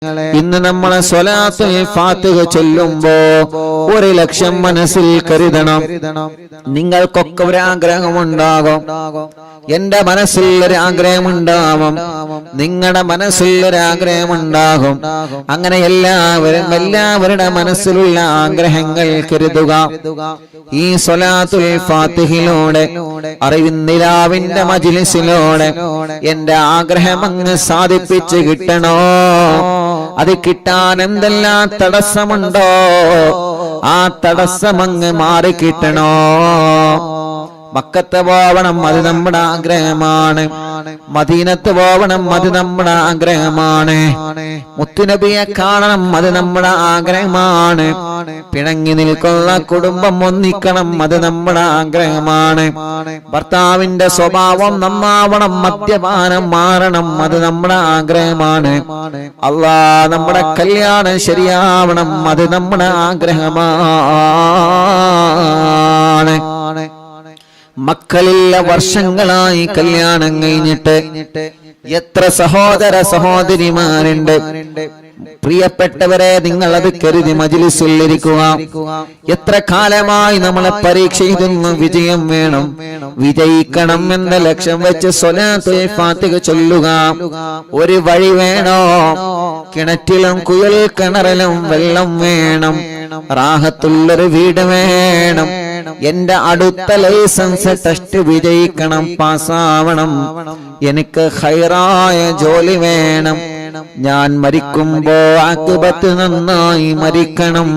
ഇന്ന് നമ്മളെ സ്വലാത്തുൽ ഫാത്തിഹ ചൊല്ലുമ്പോ 1,00,000 മനസ്സിൽ കരുതണം. നിങ്ങൾക്കൊക്കെ ഒരു ആഗ്രഹമുണ്ടാകും. എന്റെ മനസ്സിൽ ഒരു ആഗ്രഹമുണ്ടാകും, നിങ്ങളുടെ മനസ്സിൽ ഒരു ആഗ്രഹമുണ്ടാകും. അങ്ങനെ എല്ലാവരുടെ മനസ്സിലുള്ള ആഗ്രഹങ്ങൾ കരുതുക. ഈ സ്വലാത്തുൽ ഫാത്തിഹിലൂടെ അറിവിന്ദിലാവിന്റെ മജ്ലിസിലൂടെ എന്റെ ആഗ്രഹം അങ്ങ് സാധിപ്പിച്ച് കിട്ടണോ? അത് കിട്ടാൻ എന്തെല്ലാം തടസ്സമുണ്ടോ ആ തടസ്സമങ്ങ് മാറിക്കിട്ടണോ? മക്കത്ത് പോവണം, അത് നമ്മുടെ ആഗ്രഹമാണ്. മദീനത്ത് പോവണം, അത് നമ്മുടെ ആഗ്രഹമാണ്. മുത്തുനബിയെ കാണണം, അത് നമ്മുടെ ആഗ്രഹമാണ്. പിണങ്ങി നിൽക്കുന്ന കുടുംബം ഒന്നിക്കണം, അത് നമ്മുടെ ആഗ്രഹമാണ്. ഭർത്താവിന്റെ സ്വഭാവം നന്നാവണം, മദ്യപാനം മാറണം, അത് നമ്മുടെ ആഗ്രഹമാണ്. അല്ലാഹ് നമ്മുടെ കല്യാണം ശരിയാവണം, അത് നമ്മുടെ ആഗ്രഹമാണ്. മക്കളില്ല വർഷങ്ങളായി കല്യാണം കഴിഞ്ഞിട്ട് എത്ര സഹോദര സഹോദരിമാരുണ്ട്. പ്രിയപ്പെട്ടവരെ, നിങ്ങൾ അത് കരുതി മജ്ലിസിൽ ഇരിക്കുക. എത്ര കാലമായി നമ്മളെ പരീക്ഷ എഴുതുന്നു, വിജയം വേണം, വിജയിക്കണം എന്ന ലക്ഷ്യം വെച്ച് സ്വലാത്തുൽ ഫാത്തിഹ ചൊല്ലുക. ഒരു വഴി വേണോ? കിണറ്റിലും കുഴൽ കിണറിലും വെള്ളം വേണം, റാഹത്തുള്ളൊരു വീട് വേണം. എന്റെ അടുത്ത ലൈസൻസ് ടെസ്റ്റ് വിജയിക്കണം, പാസ്സാവണം. എനിക്ക് ഖൈറായ ജോലി വേണം. ഞാൻ മരിക്കുമ്പോ ആഖിബത്ത് നന്നായി മരിക്കണം.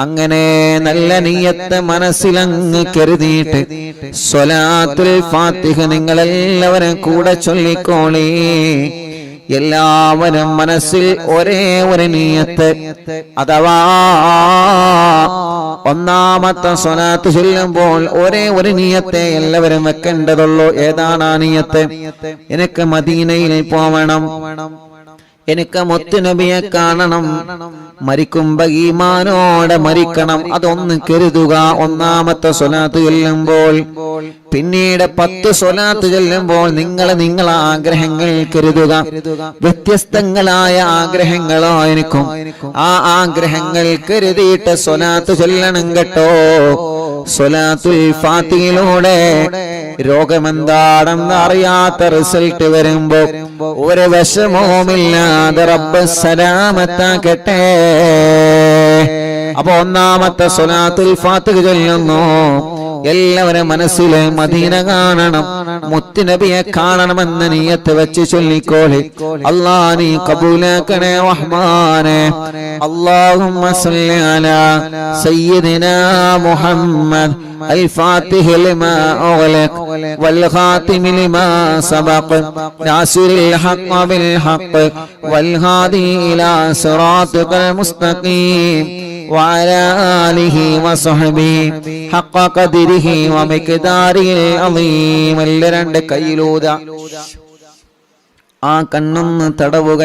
അങ്ങനെ നല്ല നിയ്യത്ത് മനസ്സിലങ്ങ് കരുതിയിട്ട് സ്വലാത്തുൽ ഫാത്തിഹ നിങ്ങളെല്ലാവരും കൂടെ ചൊല്ലിക്കോളി. എല്ലാവരും മനസ്സിൽ ഒരേ ഒരു നിയ്യത്ത്, അഥവാ ഒന്നാമത്തെ സ്വലാത്ത് ചൊല്ലുമ്പോൾ ഒരേ ഒരു നിയ്യത്തെ എല്ലാവരും വെക്കേണ്ടതുള്ളൂ. ഏതാണ് ആ നിയ്യത്ത്? എനിക്ക് മദീനയിൽ പോവണം, എനിക്ക് മുത്തുനബിയെ കാണണം, മരിക്കുമ്പോ ഈമാനോടെ മരിക്കണം. അതൊന്ന് കരുതുക ഒന്നാമത്തെ സ്വലാത്ത് ചൊല്ലുമ്പോൾ. പിന്നീട് 10 സ്വലാത്ത് ചൊല്ലുമ്പോൾ നിങ്ങളെ ആഗ്രഹങ്ങൾ കരുതുക. വ്യത്യസ്തങ്ങളായ ആഗ്രഹങ്ങളായിരിക്കും. ആ ആഗ്രഹങ്ങൾ കരുതിയിട്ട് സ്വലാത്ത് ചൊല്ലണം കേട്ടോ. സ്വലാത്തുൽ ഫാത്തിഹയിലൂടെ രോഗമെന്താണെന്ന് അറിയാത്ത റിസൾട്ട് വരുമ്പോ ഒരു വിഷമവുമില്ലാതെ റബ്ബ് സലാമത്താക്കട്ടെ. അപ്പൊ ഒന്നാമത്തെ സ്വലാത്തുൽ ഫാത്തിഹ ചൊല്ലുന്നു. എല്ലാവരും മനസ്സിലെ മദീന കാണണം, മുത്തുനബിയെ കാണണമെന്ന് നിയ്യത്ത് വെച്ച് ചൊല്ലിക്കോളി. അല്ലാഹ് നീ കബൂലാക്കണേ റഹ്മാനെ. അല്ലാഹുമ്മ സ്വല്ലി അലാ സയ്യിദിനാ മുഹമ്മദ് الفاتح لما أغلق والخاتم لما سبق ناصر الحق بالحق والهادي إلى صراطك المستقيم وعلى آله وصحبه حق قدره ومقداره العظيم. രണ്ട് കൈയിലൂത ആ കണ്ണൊന്ന് തടവുക.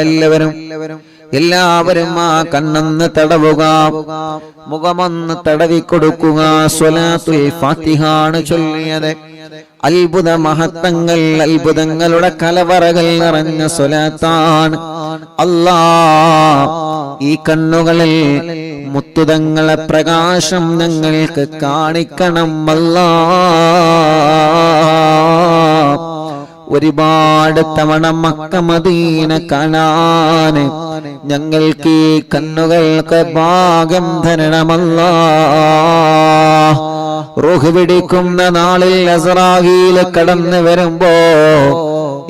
എല്ലാവരും ആ കണ്ണൊന്ന് തടവുക, മുഖമൊന്ന് തടവിക്കൊടുക്കുക. സ്വലാത്തുൽ ഫാത്തിഹാണ് ചൊല്ലിയത്. അത്ഭുത മഹത്വങ്ങൾ, അത്ഭുതങ്ങളുടെ കലവറകൾ നിറഞ്ഞ സ്വലാത്താണ്. അല്ലാഹ് ഈ കണ്ണുകളിൽ മുത്തുതങ്ങളെ പ്രകാശം ഞങ്ങൾക്ക് കാണിക്കണം. അല്ലാഹ് ഒരുപാട് തവണ മക്ക മദീന കാണാൻ ഞങ്ങൾക്ക് ഈ കണ്ണുകൾക്ക് ഭാഗ്യം തരണമല്ലാഹ്. റൂഹ് പിടിക്കുന്ന നാളിൽ അസ്റായീൽ കടന്നു വരുമ്പോ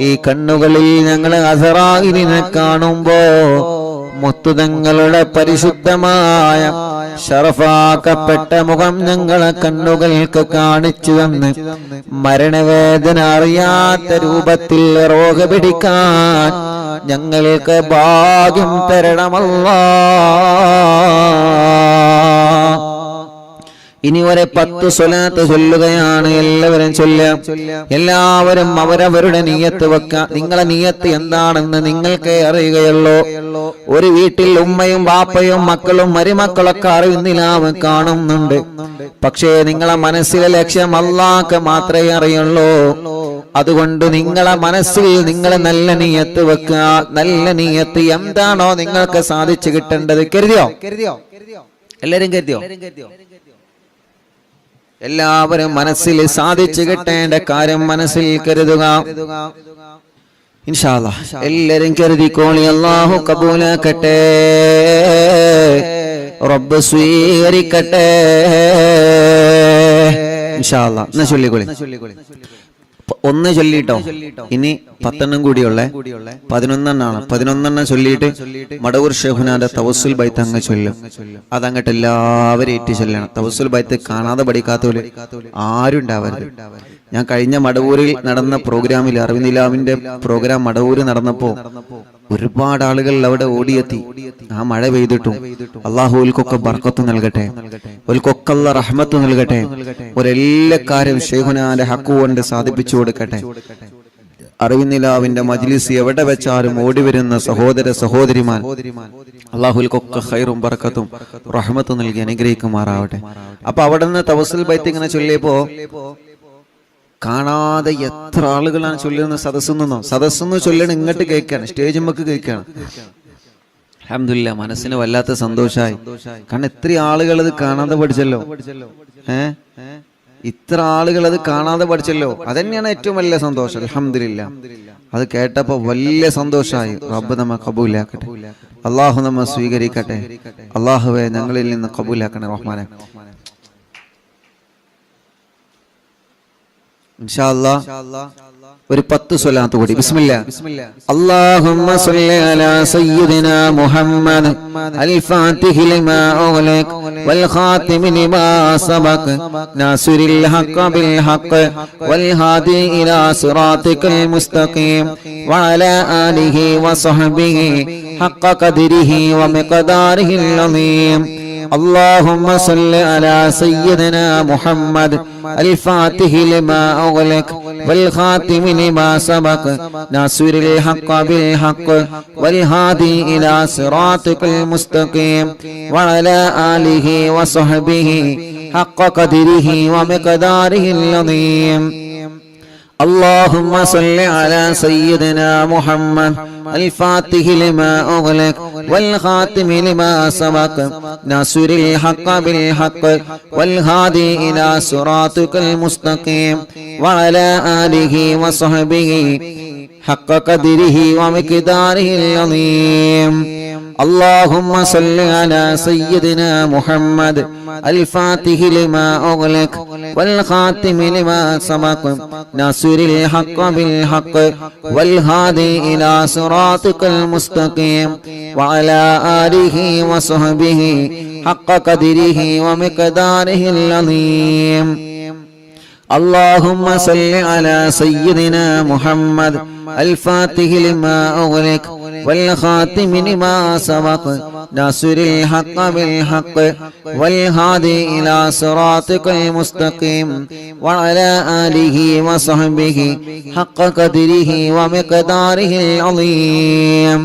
ഈ കണ്ണുകളിൽ ഞങ്ങൾ അസ്റായീലിനെ കാണുമ്പോ മുത്തുതങ്ങളുടെ പരിശുദ്ധമായ ശറഫാക്കപ്പെട്ട മുഖം ഞങ്ങളെ കണ്ണുകൾക്ക് കാണിച്ചു തന്ന് മരണവേദന അറിയാത്ത രൂപത്തിൽ റോഗ പിടിക്കാൻ ഞങ്ങൾക്ക് ഭാഗ്യം തരണമല്ലാഹ്. ഇനി ഒരു 10 സ്വലാത്ത് ചൊല്ലുകയാണ്. എല്ലാവരും ചൊല്ലാം. എല്ലാവരും അവരവരുടെ നിയ്യത്ത് വെക്കാം. നിങ്ങളെ നിയ്യത്ത് എന്താണെന്ന് നിങ്ങൾക്കേ അറിയുകയുള്ളൂ. ഒരു വീട്ടിൽ ഉമ്മയും ബാപ്പയും മക്കളും മരുമക്കളൊക്കെ അറിവിന്നിലാവ് കാണുന്നുണ്ട്. പക്ഷേ നിങ്ങളെ മനസ്സിലെ ലക്ഷ്യം അല്ലാഹ്ക്ക് മാത്രമേ അറിയുള്ളൂ. അതുകൊണ്ട് നിങ്ങളെ മനസ്സിൽ നിങ്ങൾ നല്ല നിയത്ത് വെക്കുക. നല്ല നിയത്ത് എന്താണോ നിങ്ങൾക്ക് സാധിച്ചു കിട്ടേണ്ടത് കരുതിയോ? എല്ലാരും കരുതിയോ? എല്ലാവരും മനസ്സിൽ സാധിച്ചു കിട്ടേണ്ട കാര്യം മനസ്സിൽ കരുതുക. ഇൻഷാ അല്ലാഹ് എല്ലാരും കരുതിക്കോളി. അല്ലാഹു കബൂലാക്കട്ടെ, റബ്ബ് സ്വീകരിക്കട്ടെ. ഇൻഷാ അല്ലാഹ് എന്നാ ചൊല്ലിക്കോളി. ഒന്ന് ചൊല്ലിട്ടോ, ഇനി 10 കൂടിയുള്ളേ, 11 11 ചൊല്ലിയിട്ട് മടവൂർ ഷെഹുനാന്റെ തവസ്സുൽ ബൈത്ത് അങ്ങ് ചൊല്ലും. അതങ്ങട്ട് എല്ലാവരും ഏറ്റി ചൊല്ലണം. തവസ്സുൽ ബൈത്ത് കാണാതെ പഠിക്കാത്തവര് ആരും ഉണ്ടാവരുത്. ഞാൻ കഴിഞ്ഞ മടവൂരിൽ നടന്ന പ്രോഗ്രാമിൽ അറിവിനിലാവിന്റെ പ്രോഗ്രാം മടവൂര് നടന്നപ്പോ ഒരുപാട് ആളുകൾ അവിടെ ഓടിയെത്തി. ആ മഴ പെയ്തിട്ടും അള്ളാഹുൽക്കൊക്കെ ബർക്കത്ത് നൽകട്ടെ, ഓൽക്കൊക്കെ അല്ലാഹ് റഹ്മത്ത് നൽകട്ടെ. ഒരെല്ലാ കാര്യം ഷെയ്ഖുനാന്റെ ഹക്ക് കൊണ്ട് സാധിപ്പിച്ചു കൊടുക്കട്ടെ. അറിവിനിലാവിന്റെ മജ്ലിസ് എവിടെ വെച്ചാലും ഓടി വരുന്ന സഹോദര സഹോദരിമാർ അള്ളാഹുൽക്കൊക്കെ ഖൈറും ബർക്കത്തും റഹ്മത്തും നൽകി അനുഗ്രഹിക്കുമാറാവട്ടെ. അപ്പൊ അവിടെ നിന്ന് തവസ്സുൽ ബൈത്ത് ഇങ്ങനെ ചൊല്ലിയപ്പോ കാണാതെ എത്ര ആളുകളാണ് ചൊല്ലുന്ന സദസ്സെന്ന് ചൊല്ലണം. ഇങ്ങോട്ട് കേൾക്കാണ്, സ്റ്റേജ് നമുക്ക് കേൾക്കാണ്. അൽഹംദുലില്ലാഹ് മനസ്സിന് വല്ലാത്ത സന്തോഷമായി. കാരണം ഇത്ര ആളുകൾ അത് കാണാതെ പഠിച്ചല്ലോ. ഇത്ര ആളുകൾ അത് കാണാതെ പഠിച്ചല്ലോ. അതന്നെയാണ് ഏറ്റവും വലിയ സന്തോഷം. അൽഹംദുലില്ലാഹ് അത് കേട്ടപ്പോ വലിയ സന്തോഷമായി. റബ്ബ് നമ്മെ കബൂലാക്കട്ടെ, അള്ളാഹു നമ്മെ സ്വീകരിക്കട്ടെ. അള്ളാഹുവെ ഞങ്ങളിൽ നിന്ന് കബൂലാക്കണേ റഹ്മാനെ. ഇൻഷാ അല്ലാഹ് ഒരു 10 സ്വലാത്ത് കൂടി. ബിസ്മില്ലാ. അല്ലാഹുമ്മ സ്വല്ലി അലാ സയ്യിദിനാ മുഹമ്മദ് അൽ ഫാത്തിഹി ലിമാ ഉഗ്ലിഖ് വൽ ഖാതിമി ലിമാ സബഖ് നാസിറിൽ ഹഖ് ബിൽ ഹഖ് വൽ ഹാദി ഇലാ സിറാത്തിക്കൽ മുസ്തഖീം വഅലാ ആലിഹി വസഹ്ബിഹി ഹഖ് ഖദ്രിഹി വമിഖ്ദാരിഹിൽ അളീം. اللهم صل على سيدنا محمد الفاتح لما أغلق والخاتم لما سبق ناصر الحق بالحق والهادي إلى صراطك المستقيم وعلى آله وصحبه حق قدره ومقداره العظيم. اللهم صل على سيدنا محمد الفاتح لما أغلق والخاتم لما سبق ناصر الحق بالحق والهادي إلى صراطك المستقيم وعلى آله وصحبه حق قدره ومقداره العظيم. اللهم صل على سيدنا محمد الفاتح لما أغلق والخاتم لما سبق ناصر الحق بالحق والهادي إلى صراطك المستقيم وعلى آله وصحبه حق قدره ومقداره العظيم. اللهم صل على سيدنا محمد الفاتح لما أغلق والخاتم لما سبق ناصر الحق بالحق والهادي إلى صراطك المستقيم وعلى آله وصحبه حق قدره ومقداره العظيم.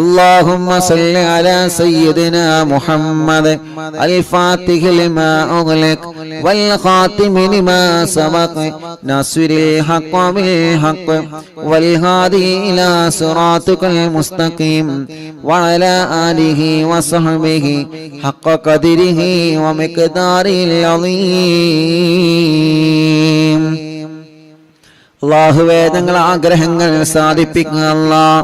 اللهم صل على سيدنا محمد الفاتح لما أغلق والخاتم لما سبق ناصر الحق بالحق والهادي إلى صراطك المستقيم وعلى آله وصحبه حق قدره ومقداره العظيم. അല്ലാഹുവേ ഞങ്ങളെ ആഗ്രഹങ്ങൾ സാധിപ്പിക്കുക അല്ലാഹ്.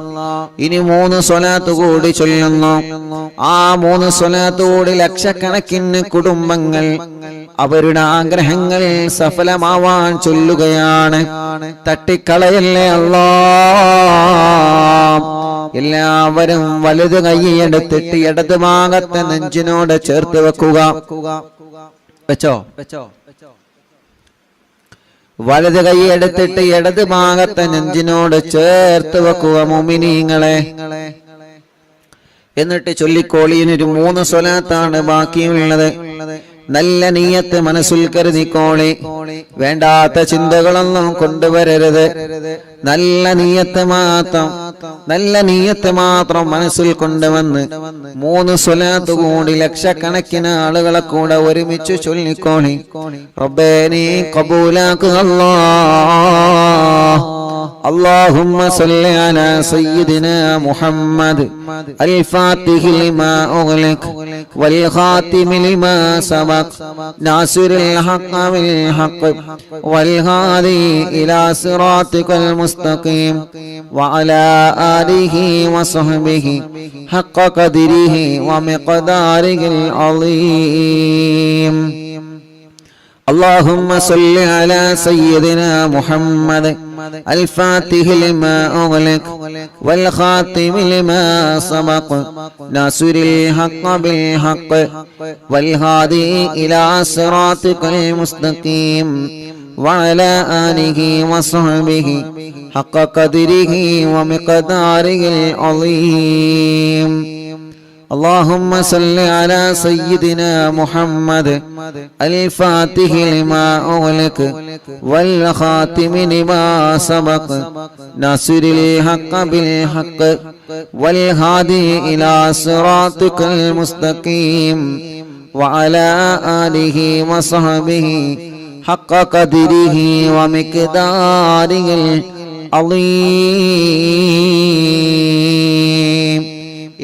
ഇനി 3 സ്വലാത്ത് കൂടി ചൊല്ലുന്നു. ആ 3 സ്വലാത്ത് കൂടി ലക്ഷക്കണക്കിന് കുടുംബങ്ങൾ അവരുടെ ആഗ്രഹങ്ങൾ സഫലമാവാൻ ചൊല്ലുകയാണ്. തട്ടിക്കളയല്ലേ അല്ലാഹ്. എല്ലാവരും വലത് കൈയെടുത്തിട്ട് ഇടത് ഭാഗത്തെ നെഞ്ചിനോട് ചേർത്ത് വെക്കുക. വെച്ചോ? വലത് കൈ എടുത്തിട്ട് ഇടത് ഭാഗത്തെ നെഞ്ചിനോട് ചേർത്ത് വെക്കുക മുഅ്മിനീങ്ങളെ. എന്നിട്ട് ചൊല്ലിക്കോളിയിനൊരു 3 സ്വലാത്താണ് ബാക്കിയുള്ളത്. നല്ല നീയത്ത് മനസ്സിൽ കരുതിക്കോളി. വേണ്ടാത്ത ചിന്തകളൊന്നും കൊണ്ടുവരരുത്. നല്ല നീയത്ത് മാത്രം മനസ്സിൽ കൊണ്ടുവന്ന് 3 സ്വലാത്ത് കൂടി ലക്ഷക്കണക്കിന് ആളുകളെ കൂടെ ഒരുമിച്ച് ചൊല്ലിക്കോളി. റബ്ബേ നീ ഖബൂലാക്കുക അല്ലാഹ്. اللهم صل على سيدنا محمد الفاتح لما أغلق والخاتم لما سبق ناصر الحق بالحق والهادي إلى صراطك المستقيم وعلى آله وصحبه حق قدره ومقداره العظيم. اللهم صل على سيدنا محمد الفاتح لما أغلق والخاتم لما سبق ناصر الحق بالحق والهادي إلى صراطك المستقيم وعلى آله وصحبه حق قدره ومقداره العظيم. اللهم صل على سيدنا محمد الفاتح لما أغلق والخاتم لما سبق ناصر الحق بالحق والهادي إلى صراطك المستقيم وعلى آله وصحبه حق قدره ومقداره العظيم.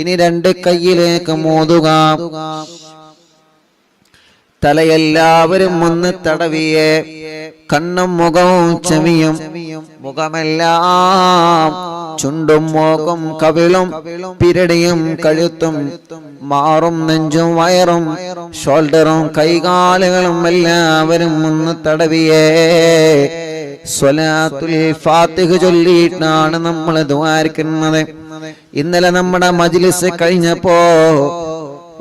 ഇനി 2 കൈയിലേക്ക് മോതുക. തലയെല്ലാവരും ഒന്ന് തടവിയേ. കണ്ണും മുഖവും ചെവിയും മുഖമെല്ലാം ചുണ്ടും മൂക്കും കവിളും പിരടിയും കഴുത്തും മാറും നെഞ്ചും വയറും ഷോൾഡറും കൈകാലുകളും എല്ലാവരും ഒന്ന് തടവിയേ. സ്വലാത്തുൽ ഫാത്തിഹ ചൊല്ലിയിട്ടാണ് നമ്മൾ ദുആരിക്കുന്നത്. ഇന്നലെ നമ്മുടെ മജ്ലിസ് കഴിഞ്ഞപ്പോ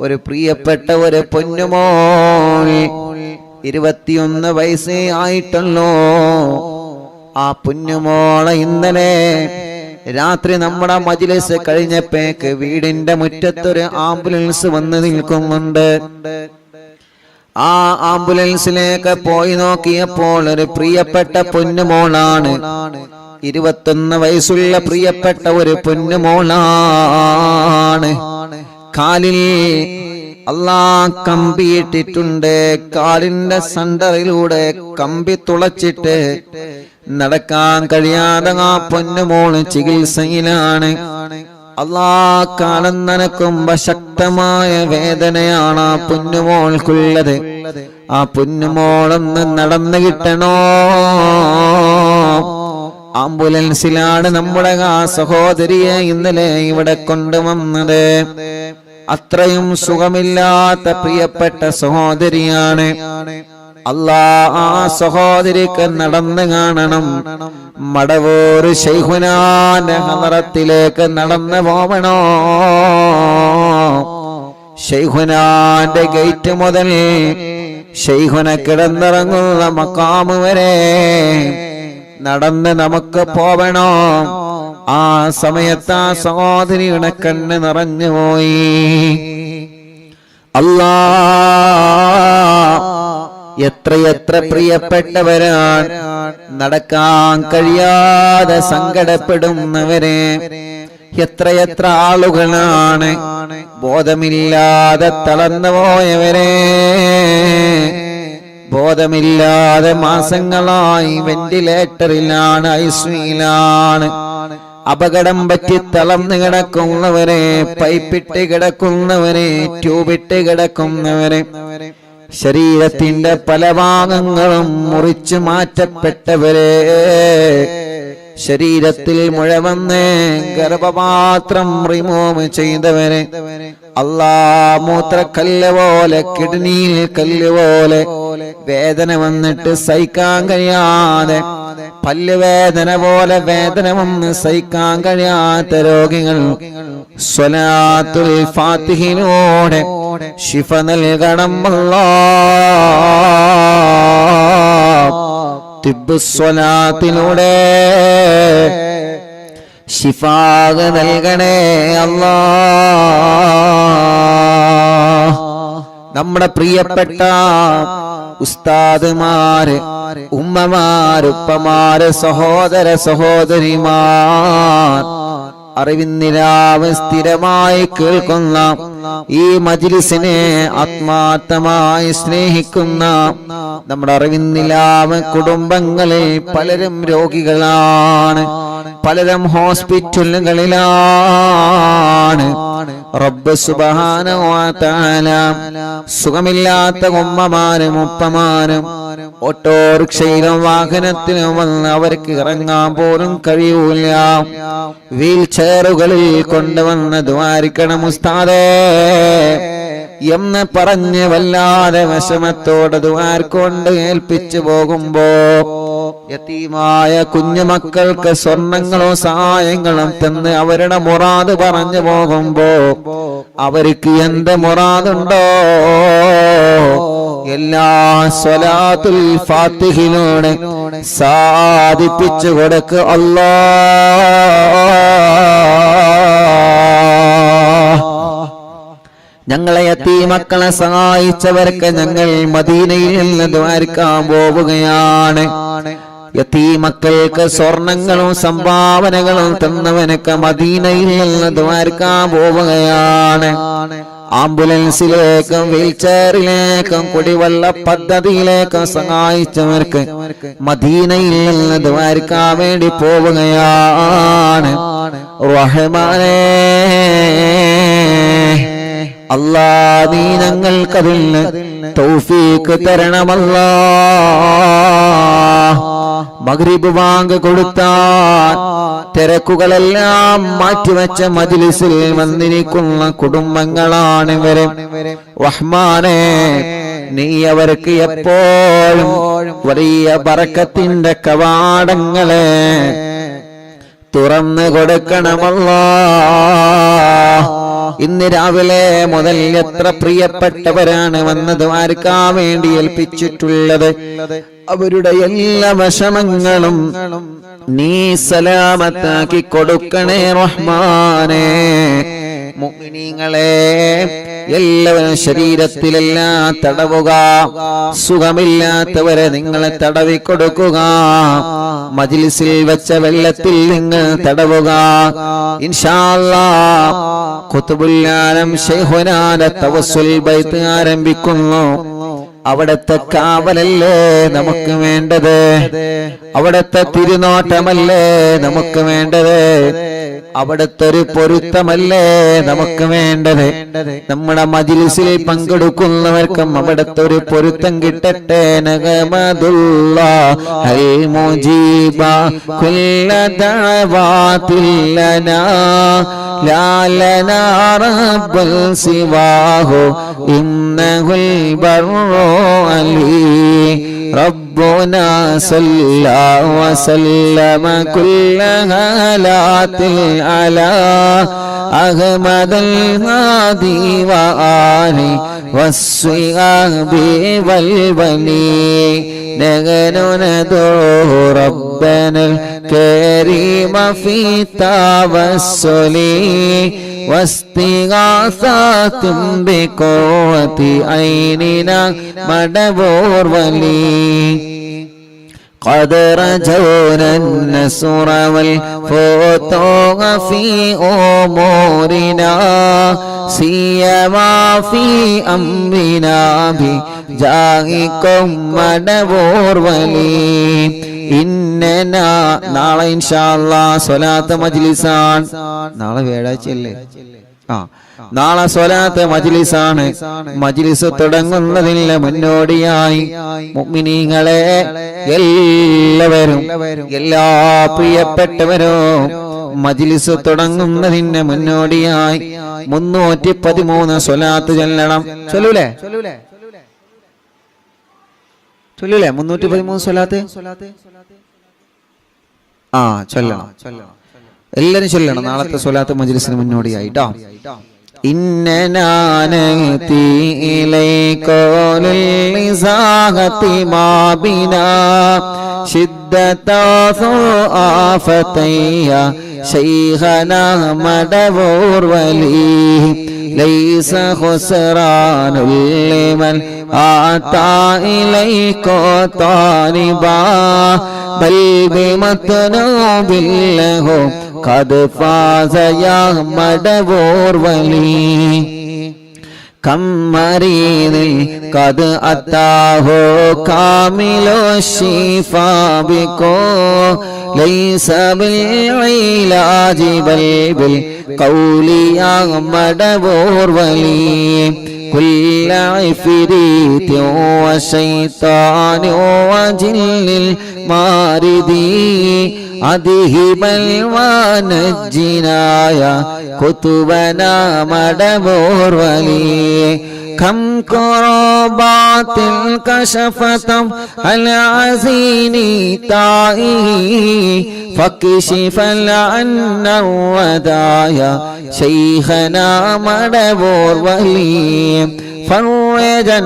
ഒരു പ്രിയപ്പെട്ട ഒരു പൊന്നുമോൾ 21 വയസ്സേ ആയിട്ടുള്ളൂ. ആ പൊന്നുമോളെ ഇന്നലെ രാത്രി നമ്മുടെ മജ്ലിസ് കഴിഞ്ഞപ്പോഴേക്ക് വീടിന്റെ മുറ്റത്തൊരു ആംബുലൻസ് വന്ന് നിൽക്കുന്നുണ്ട്. ആ ആംബുലൻസിലേക്ക് പോയി നോക്കിയപ്പോൾ ഒരു പ്രിയപ്പെട്ട പൊന്നുമോളാണ്. 21 വയസ്സുള്ള പ്രിയപ്പെട്ട ഒരു പൊന്നുമോളാണ്. കാലിൽ അല്ലാഹ് കമ്പിയിട്ടിട്ടുണ്ട്. കാലിന്റെ സെന്ററിലൂടെ കമ്പി തുളച്ചിട്ട് നടക്കാൻ കഴിയാതെ ആ പൊന്നുമോള് ചികിത്സയിലാണ്. അല്ലാഹ് കാലം നനക്കുമ്പോ ശക്തമായ വേദനയാണ് ആ പൊന്നുമോൾക്കുള്ളത്. ആ പൊന്നുമോളൊന്ന് നടന്നു കിട്ടണോ. ആംബുലൻസിലാണ് നമ്മുടെ ആ സഹോദരിയെ ഇന്നലെ ഇവിടെ കൊണ്ടുവന്നത്. അത്രയും സുഖമില്ലാത്ത പ്രിയപ്പെട്ട സഹോദരിയാണ്. അല്ലാഹ് ആ സഹോദരിക്ക് നടന്നു കാണണം. മടവൂർ ശൈഖുനാന്റെ ഹളറത്തിലേക്ക് നടന്നു പോവണോ. ശൈഖുനാന്റെ ഗേറ്റ് മുതൽ ശൈഖുന കിടന്നിറങ്ങുന്ന മഖാമ് വരെ നടന്ന് നമുക്ക് പോവണോ. ആ സമയത്ത് ആ സഹോദരിയുടെ കണ്ണ് നിറഞ്ഞുപോയി. അല്ലാഹ് എത്രയെത്ര പ്രിയപ്പെട്ടവരാണ് നടക്കാൻ കഴിയാതെ സങ്കടപ്പെടുന്നവരെ. എത്രയെത്ര ആളുകളാണ് ബോധമില്ലാതെ തളർന്നു പോയവരെ. ബോധമില്ലാതെ മാസങ്ങളായി വെന്റിലേറ്ററിലാണ്, ഐസിയുലാണ്. അപകടം പറ്റി തളർന്നു കിടക്കുന്നവരെ, പൈപ്പിട്ട് കിടക്കുന്നവരെ, ട്യൂബിട്ട് കിടക്കുന്നവരെ, ശരീരത്തിന്റെ പല ഭാഗങ്ങളും മുറിച്ചു മാറ്റപ്പെട്ടവരെ, ശരീരത്തിൽ മുഴ വന്ന് ഗർഭപാത്രം റിമൂവ് ചെയ്തവരെ, അല്ലാഹ് മൂത്രക്കല്ല് പോലെ, കിഡ്നിയിൽ കല്ല് പോലെ വേദന വന്നിട്ട് സഹിക്കാൻ കഴിയാതെ, പല്ലുവേദന പോലെ വേദന വന്ന് സഹിക്കാൻ കഴിയാത്ത രോഗികൾ സ്വലാത്തുൽ ഫാത്തിഹിലൂടെ ശിഫ നൽകണം അല്ലാഹ്. തിബ്ബുസ്വലാത്തിലൂടെ ശിഫാ നൽകണേ അല്ലാഹ്. നമ്മുടെ പ്രിയപ്പെട്ട ഉസ്താദുമാര്, ഉമ്മമാര്, ഉപ്പമാര്, സഹോദര സഹോദരിമാർ, അറിവിന്നിലാവ് സ്ഥിരമായി കേൾക്കുന്ന ഈ മജ്ലിസിനെ ആത്മാർത്ഥമായി സ്നേഹിക്കുന്ന നമ്മുടെ അറിവിന്നിലാവ് കുടുംബങ്ങളിൽ പലരും രോഗികളാണ്, പലരും ഹോസ്പിറ്റലുകളിലാണ്. റബ്ബ് സുബ്ഹാനഹു വ തആല സുഖമില്ലാത്ത ഉമ്മമാരും ഉപ്പമാരും ഓട്ടോറിക്ഷയിലും വാഹനത്തിലും വന്ന് അവർക്ക് ഇറങ്ങാൻ പോലും കഴിയൂല, വീൽ ചെയറുകളിൽ കൊണ്ടുവന്ന് ദ്വാരിക്കണം ഉസ്താദേ എന്ന് പറഞ്ഞ് വല്ലാതെ വിഷമത്തോടെ ദ്വാർക്കൊണ്ട് ഏൽപ്പിച്ചു പോകുമ്പോ യതീമായ കുഞ്ഞുമക്കൾക്ക് സ്വർണങ്ങളും സഹായങ്ങളും തന്ന് അവരുടെ മുറാദ് പറഞ്ഞു പോകുമ്പോ അവർക്ക് എന്ത് മുറാദുണ്ടോ എല്ലാ സ്വലാത്തുൽ ഫാത്തിഹിലൂടെ സാധിപ്പിച്ചു കൊടുക്ക് അല്ലാഹ്. ഞങ്ങളെ യതീമക്കളെ സഹായിച്ചവർക്ക് ഞങ്ങൾ മദീനയിൽ നിന്ന് ദ്വാരക്കാൻ പോവുകയാണ്. യതീമക്കൾക്ക് സ്വർണങ്ങളും സംഭാവനകളും തന്നവനൊക്കെ മദീനയിൽ നിന്ന് ദ്വാരക്കാൻ പോവുകയാണ്. ആംബുലൻസിലേക്കും വീൽചെയറിലേക്കും കുടിവെള്ള പദ്ധതിയിലേക്കും സഹായിച്ചവർക്ക് മദീനയിൽ നിന്ന് ദ്വാരക്കാൻ വേണ്ടി പോവുകയാണ്. റഹ്മാനേ അല്ലാ, നീ ഞങ്ങൾക്കതിന് തൗഫീഖ് തരണമല്ലാ. മഗ്രിബ് ബാങ്ക് കൊടുത്താൽ തിരക്കുകളെല്ലാം മാറ്റിവെച്ച മജ്ലിസിൽ വന്നിരിക്കുന്ന കുടുംബങ്ങളാണ് ഇവര്. റഹ്മാനേ, നീ അവർക്ക് എപ്പോഴും വലിയ ബറക്കത്തിന്റെ കവാടങ്ങളെ തുറന്നു കൊടുക്കണമല്ലാ. ഇന്ന് രാവിലെ മുതൽ എത്ര പ്രിയപ്പെട്ടവരാണ് വന്ന് ദ്വാരക്കാൻ വേണ്ടി ഏൽപ്പിച്ചിട്ടുള്ളത്. അവരുടെ എല്ലാ വിഷമങ്ങളും നീ സലാമത്താക്കി കൊടുക്കണേ റഹ്മാനേ. മുഅ്മിനീങ്ങളെ എല്ലാവരും ശരീരത്തിലെല്ലാം തടവുക, സുഖമില്ലാത്തവരെ നിങ്ങൾ തടവി കൊടുക്കുക, മജ്ലിസിൽ വെച്ച വെള്ളത്തിൽ നിങ്ങൾ തടവുക. ഇൻഷാ അല്ലാഹ് ഖുത്ബുൽ ആലം ശൈഖുനാന്റെ തവസ്സുൽ ബൈത്ത് ആരംഭിക്കുന്നു. അവിടത്തെ കാവലല്ലേ നമുക്ക് വേണ്ടത്, അവിടത്തെ തിരുനോട്ടമല്ലേ നമുക്ക് വേണ്ടത്, അവിടത്തെ ഒരു പൊരുത്തമല്ലേ നമുക്ക് വേണ്ടത്. നമ്മുടെ മജ്ലിസിൽ പങ്കെടുക്കുന്നവർക്കും അവിടത്തെ ഒരു പൊരുത്തം കിട്ടട്ടെ. നഗമദുല്ലാഹൽ മുജീബ കുല്ല ദഅവാതിൽ ലനാ ലാ ലനാ റബ്ബുൽ സിവാഹു ഇന്നഹുൽ ബർറു അലി ربنا صلى وسلم كل هالات على أحمد الهادي وآله والصحاب والولي نحن ندعو ربنا الكريم في التوسل واستغاثة بقوة عيننا مدبور ولي قد رجونا النصر والفتوح في أمورنا سيما في أمرنا بجاهكم مدبور ولي ഇന്നനാ നാളെ ഇൻഷാ അല്ലാഹ് സ്വലാത്ത് മജ്ലിസാണ്. നാളെ വ്യാഴാഴ്ചയല്ലേ? നാളെ സ്വലാത്ത് മജ്ലിസാണ്. മജ്ലിസ് തുടങ്ങുന്നതിന് മുന്നോടിയായി മുഅ്മിനീങ്ങളെ എല്ലാവരും, എല്ലാ പ്രിയപ്പെട്ടവരും മജ്ലിസ് തുടങ്ങുന്നതിന് മുന്നോടിയായി 313 സ്വലാത്ത് ചൊല്ലണം. ചൊല്ലൂലേ? 313 സ്വലാത്ത് ചൊല്ലണം. എല്ലാരും ചൊല്ലണം നാളത്തെ സ്വലാത്ത് മജ്ലിസിന് മുന്നോടിയായിട്ടോ. ഇന്നനാനതി ഇലൈകോലിൽ ഇസാഹതി മാബിനാ ശിദ്ദതാസു ആഫതയ്യ ശൈഖനാ മദവൂർ വലി ليس خسران لمن آتى إليك طالبا بل بمطلوب له قد فاز يا مدبور ولي كم مريض قد أتاه كامل الشفاء بكو ليس بالعلاج بل بالقول يا مدبور ولي كل عفريت وشيطان وجن الماردي أذهبا ونجنا يا كتبنا مدبور ولي كم كربات كشفت العزين طائه فكشف عنا الودايا شيخنا مدبور ولي فرجا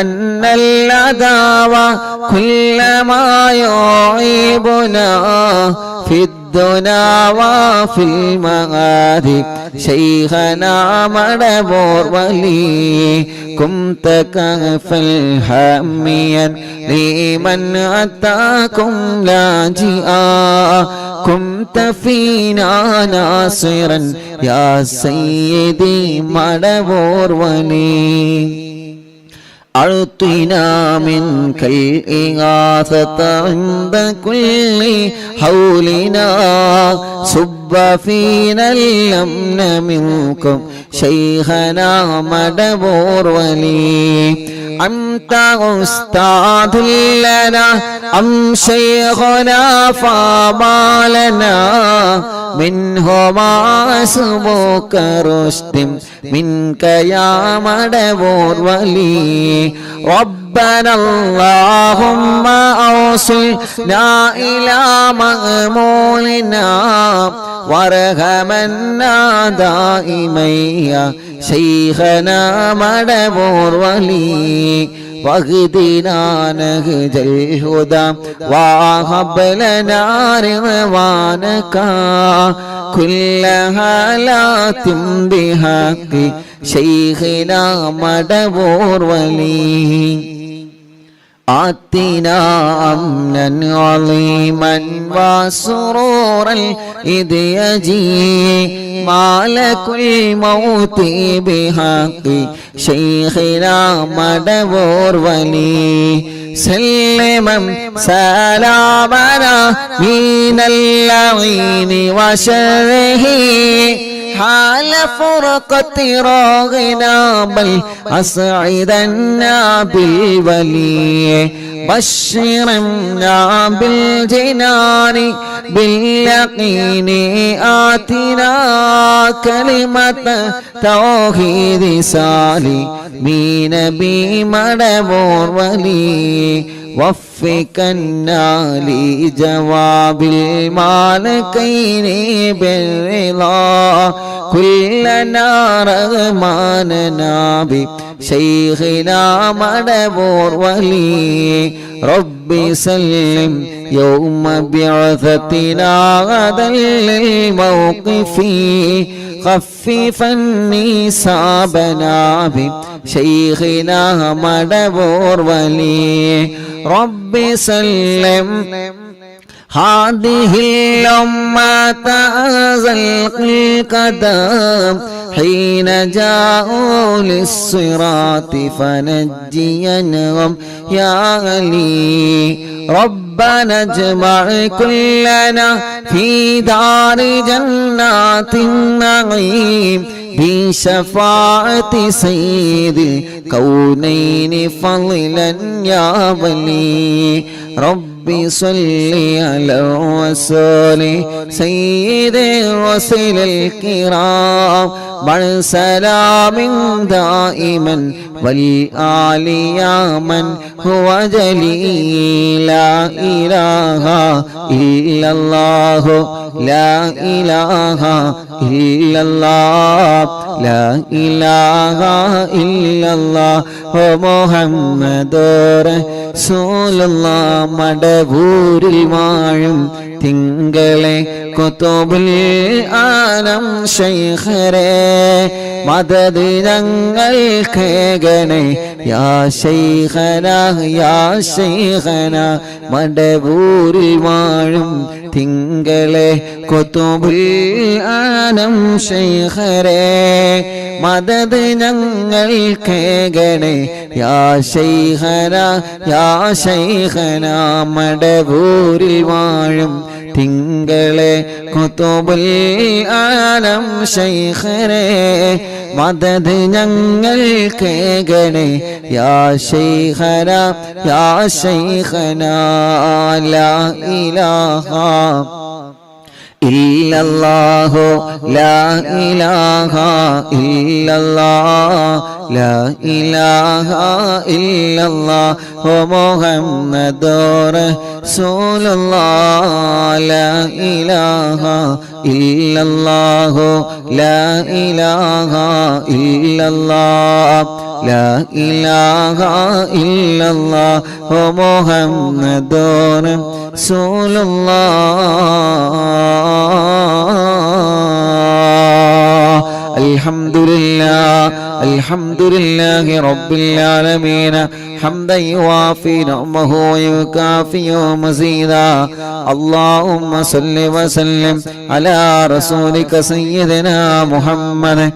أن العداوة كل ما يعيبنا في الدنا وفي المغاد شيخنا مدبور ولي كنت كهفا هاميا لمن أتاكم لاجئا كنت فينا ناصرا يا سيدي مدبور ولي أعطنا منك الإغاثة عند كل حولنا صب فينا الأمن منكم شيخنا مدبور ولي أنت أستاذ لنا أم شيخنا فما لنا منهما أسبوك رشد منك يا مدبور ولي ربنا اللهم أوصلنا إلى مأمولنا وارحمنا دائما يا شيخنا مدبور ولي واهدنا نهج الهدى وهب لنا رضوانك كل حالات بحق شيخنا مدبور ولي آتنا أمنا عظيما وسرورا إذ يجي مالك الموت بحق شيخنا مدبور ولي سلما سلامنا من اللعين وشره حال فرقة راغنا بل أسعدنا بالولي بشرنا بالجنان باليقين آتنا كلمة توحيد سالمين بمدبور ولي وفقنا لجواب المالكين بالرضا كلنا رغماننا بشيخنا مدبور ولي ربي سلم يوم بعثتنا غدا للموقف خففا نصابنا بشيخنا مدبور ولي ربي سلم هذه الأمة أزلق القدم حين جاءوا للصراط فنجينهم يا علي ربنا اجمع كلنا في دار جنات النعيم بشفاعة سيد الكونين فضلا يا ولي ربي صل على رسول سيد الرسل الكرام مع سلام دائما والآل يا من هو جليل لا إله إلا الله لا إله إلا الله لا إله إلا الله محمد رسول الله മടവൂരിൽ വാഴും തിങ്കളെ കുതുബുൽ ആലം ശൈഖരേ മദദ് ഞങ്ങൾക്കേകണേ യാ ശൈഖനാ യാ ശൈഖനാ മടവൂരിൽ വാഴും തിങ്കളെ കുതുബുൽ ആലം ശൈഖരേ മദദ് ഞങ്ങൾക്കേകണേ യാ ശൈഖനാ യാ ശൈഖനാ മടവൂരിൽ വാഴും തിങ്കളെ കുതുബുൽ ആലം ശൈഖരേ മദദ് ഞങ്ങൾക്കേകണേ യാ ശൈഖനാ യാ ശൈഖനാ ലാ ഇലാഹ ഇല്ലല്ലാഹു ലാ ഇലാഹ ഇല്ലല്ലാഹ് ലാ ഇലാഹ ഇല്ലല്ലാഹു മുഹമ്മദുർ റസൂലുള്ളാഹ് ലാ ഇലാഹ ഇല്ലല്ലാഹു ലാ ഇലാഹ ഇല്ലല്ലാഹ് ലാ ഇലാഹ ഇല്ലല്ലാഹു മുഹമ്മദുർ റസൂലുള്ളാഹ് അൽഹംദുലില്ലാഹി റബ്ബിൽ ആലമീൻ ഹംദൻ യുവാഫി നിഅമഹു വയുകാഫി മസീദാ അല്ലാഹുമ്മ സല്ലി വസല്ലിം അലാ റസൂലിക സയ്യിദിനാ മുഹമ്മദ്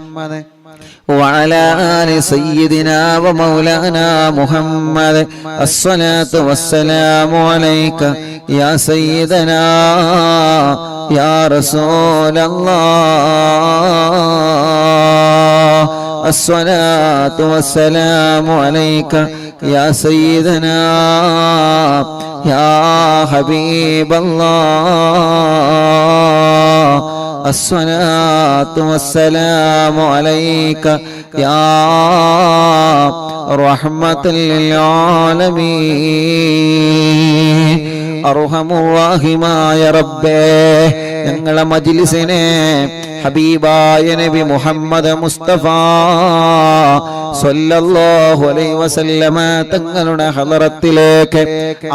وعلى آل سيدنا ومولانا محمد الصلاة والسلام عليك يا سيدنا يا رسول الله الصلاة والسلام عليك يا سيدنا يا حبيب الله الصلاة والسلام عليك يا رحمة للعالمين അർഹമുറാഹിമായ റബ്ബേ ഞങ്ങളെ മജ്ലിസിനെ ഹബീബായ നബി മുഹമ്മദ് മുസ്തഫ സ്വല്ലല്ലാഹു അലൈഹി വസല്ലമ തങ്ങളുടെ ഹളറത്തിലേക്ക്